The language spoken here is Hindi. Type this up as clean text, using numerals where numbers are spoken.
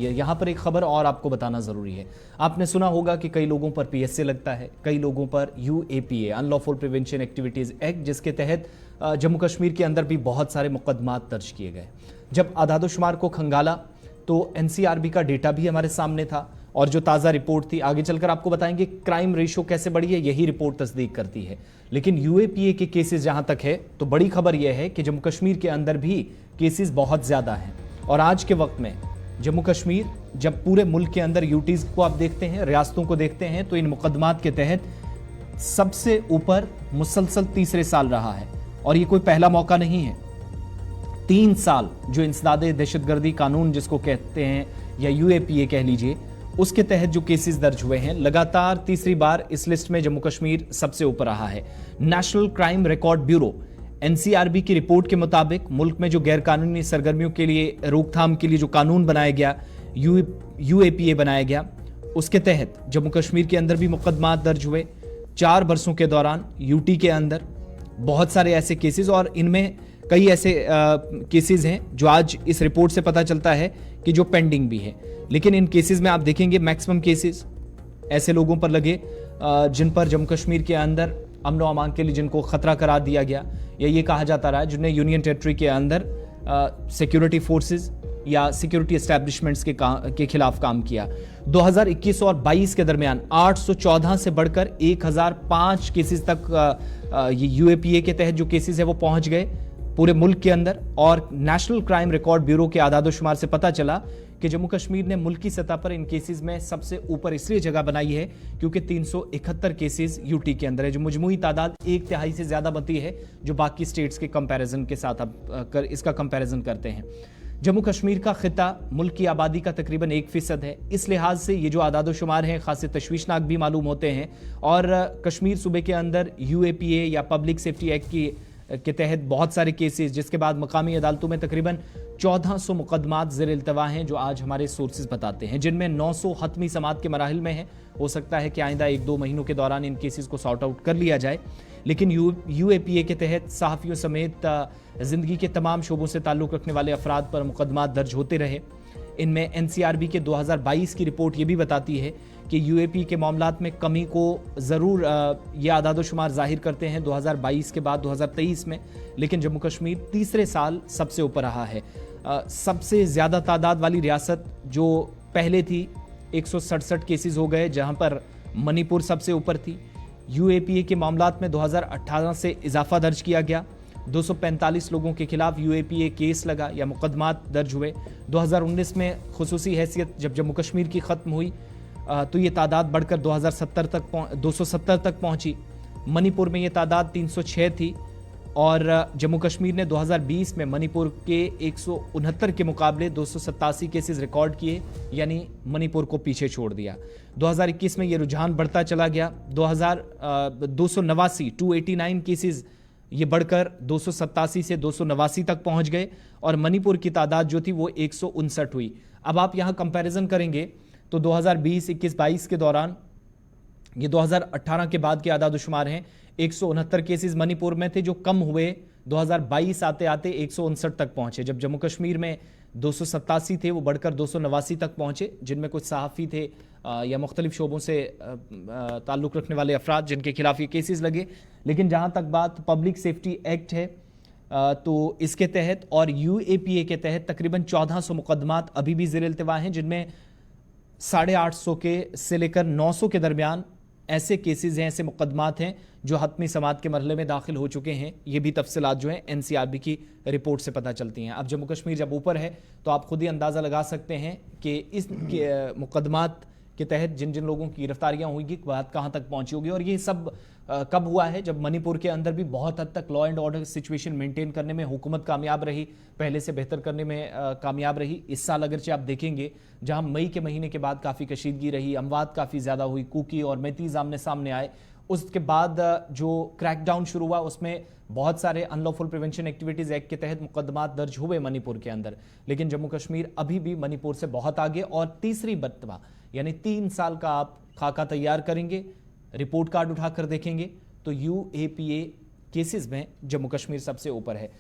यहाँ पर एक खबर और आपको बताना ज़रूरी है। आपने सुना होगा कि कई लोगों पर पीएसए लगता है, कई लोगों पर UAPA unlawful prevention activities act, जिसके तहत जम्मू कश्मीर के अंदर भी बहुत सारे मुकदमात दर्ज किए गए। जब आदादोशुमार को खंगाला तो एनसीआरबी का डेटा भी हमारे सामने था और जो ताज़ा रिपोर्ट थी, आगे चलकर आपको बताएंगे क्राइम रेशो कैसे बढ़ी है, यही रिपोर्ट तस्दीक करती है। लेकिन यूएपीए के केसेस जहां तक है तो बड़ी खबर यह है कि जम्मू कश्मीर के अंदर भी केसेस बहुत ज़्यादा हैं। और आज के वक्त में जम्मू कश्मीर जब पूरे मुल्क के अंदर यूटीज को आप देखते हैं, रियासतों को देखते हैं, तो इन मुकदमात के तहत सबसे ऊपर मुसलसल तीसरे साल रहा है। और ये कोई पहला मौका नहीं है। 3 साल जो इंसदादे दहशतगर्दी कानून जिसको कहते हैं या यूएपीए कह लीजिए, उसके तहत जो केसेस दर्ज हुए हैं, लगातार तीसरी बार इस लिस्ट में जम्मू कश्मीर सबसे ऊपर रहा है। National crime record bureau NCRB की रिपोर्ट के मुताबिक मुल्क में जो गैरकानूनी सरगर्मियों के लिए रोकथाम के लिए जो कानून बनाया गया, यूएपीए बनाया गया, उसके तहत जम्मू कश्मीर के अंदर भी मुकदमात दर्ज हुए 4 बरसों के दौरान। यूटी के अंदर बहुत सारे ऐसे केसेस और इनमें कई ऐसे केसेस हैं जो आज इस रिपोर्ट से पता चलता है कि जो पेंडिंग भी है। लेकिन इन केसेस में आप देखेंगे मैक्सिमम केसेस ऐसे लोगों पर लगे जिन पर जम्मू कश्मीर के अंदर अमन व अमान के लिए जिनको खतरा करार दिया गया या ये कहा जाता रहा जिन्हें यूनियन टेरिटरी के अंदर सिक्योरिटी फोर्सेस या सिक्योरिटी एस्टैब्लिशमेंट्स के खिलाफ काम किया। 2021 और 22 के दरमियान 814 से बढ़कर 1005 केसेस तक ये यूएपीए के तहत जो केसेस है वो पहुंच गए पूरे मुल्क के अंदर। और नेशनल क्राइम रिकॉर्ड ब्यूरो के आदादोशुमार से पता चला कि जम्मू कश्मीर ने मुल्क की सतह पर इन केसेस में सबसे ऊपर इसलिए जगह बनाई है क्योंकि 371 केसेस यूटी के अंदर है, जो मजमूई तादाद 1/3 से ज्यादा बनती है जो बाकी स्टेट्स के कंपैरिजन के साथ अब इसका कंपैरिजन करते हैं। जम्मू कश्मीर का खिता मुल्क की आबादी का तकरीबन 1% है। इस लिहाज से ये जो आदादोशुमार हैं खासे तशवीशनाक भी मालूम होते हैं। और कश्मीर सूबे के अंदर यूएपीए या पब्लिक सेफ्टी एक्ट के तहत बहुत सारे केसेस, जिसके बाद मकामी अदालतों में तकरीबन 1400 मुकदमात ज़ेर इल्तवा हैं जो आज हमारे सोर्सेज बताते हैं, जिनमें 900 हतमी समात के मराहिल में हैं। हो सकता है कि आइंदा 1-2 महीनों के दौरान इन केसेस को सॉर्ट आउट कर लिया जाए। लेकिन यूएपीए के तहत सहाफ़ियों समेत ज़िंदगी के तमाम शोबों से ताल्लुक़ रखने वाले अफराद पर मुकदमात दर्ज होते रहे। इनमें एनसीआरबी के 2022 की रिपोर्ट ये भी बताती है कि यूएपी के मामलात में कमी को ज़रूर ये आदादोशुमार जाहिर करते हैं 2022 के बाद 2023 में। लेकिन जम्मू कश्मीर तीसरे साल सबसे ऊपर रहा है। सबसे ज़्यादा तादाद वाली रियासत जो पहले थी 167 केसेस हो गए, जहां पर मणिपुर सबसे ऊपर थी। यूएपीए के मामलात में 2018 से इजाफा दर्ज किया गया। 245 लोगों के खिलाफ यूएपीए केस लगा या मुकदमात दर्ज हुए। 2019 में खुसूसी हैसियत जब जम्मू कश्मीर की ख़त्म हुई तो ये तादाद बढ़कर 270 तक पहुंची। मणिपुर में ये तादाद 306 थी और जम्मू कश्मीर ने 2020 में मणिपुर के 169 के मुकाबले 287 केसेस रिकॉर्ड किए, यानी मणिपुर को पीछे छोड़ दिया। 2021 में ये रुझान बढ़ता चला गया। 289 केसेस ये बढ़कर 287 से 289 तक पहुंच गए और मणिपुर की तादाद जो थी वो 159 हुई। अब आप यहां कंपैरिजन करेंगे तो 2020, 21, 22 के दौरान ये 2018 के बाद के आदादोशुमार हैं। 169 केसेस मणिपुर में थे जो कम हुए 2022 आते आते 159 तक पहुंचे। जब जम्मू कश्मीर में 287 थे वो बढ़कर 289 तक पहुंचे, जिनमें कुछ सहाफ़ी थे या मुख्तलिफ शोबों से ताल्लुक़ रखने वाले अफराद जिनके खिलाफ ये केसेस लगे। लेकिन जहां तक बात पब्लिक सेफ्टी एक्ट है तो इसके तहत और यूएपीए के तहत तकरीबन 1400 मुकदमात अभी भी ज़ेर इल्तिवा हैं, जिनमें 850 के से लेकर 900 के दरमियान ऐसे केसेस हैं, ऐसे मुकदमात हैं जो हतमी समात के मरहले में दाखिल हो चुके हैं। ये भी तफसीलात जो हैं एनसीआरबी की रिपोर्ट से पता चलती हैं। अब जम्मू कश्मीर जब ऊपर है तो आप खुद ही अंदाज़ा लगा सकते हैं कि इस मुकदमात के तहत जिन जिन लोगों की गिरफ्तारियां हुई बात कहां तक पहुंची होगी। और ये सब कब हुआ है? जब मणिपुर के अंदर भी बहुत हद तक law and order situation maintain करने में हुकूमत कामयाब रही, पहले से बेहतर करने में कामयाब रही। इस साल अगरचे आप देखेंगे जहां मई के महीने के बाद काफ़ी कशीदगी रही, अमवात काफ़ी ज़्यादा हुई, कुकी और मेतीज़ आमने सामने आए, उसके बाद जो क्रैकडाउन शुरू हुआ उसमें बहुत सारे अनलॉफुल प्रिवेंशन एक्टिविटीज़ एक्ट के तहत मुकदमात दर्ज हुए मणिपुर के अंदर। लेकिन जम्मू कश्मीर अभी भी मणिपुर से बहुत आगे और तीसरी मर्तबा यानी 3 साल का आप खाका तैयार करेंगे, रिपोर्ट कार्ड उठाकर देखेंगे तो यूएपीए केसेस में जम्मू कश्मीर सबसे ऊपर है।